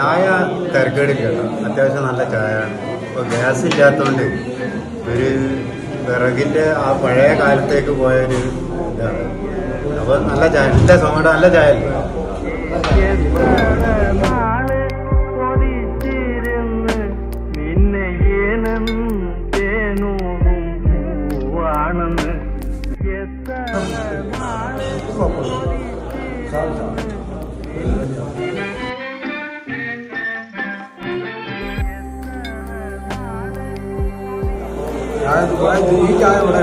ചായ തിരക്കേടില്ല, അത്യാവശ്യം നല്ല ചായയാണ്. ഇപ്പോൾ ഗ്യാസ് ഇല്ലാത്തതുകൊണ്ട് ഒരു വിറകിൻ്റെ ആ പഴയ കാലത്തേക്ക് പോയൊരു ഇതാണ്. അപ്പോൾ നല്ല ചായ, നല്ല സമയം നല്ല ചായ. ഈ ചായ ഇവിടെ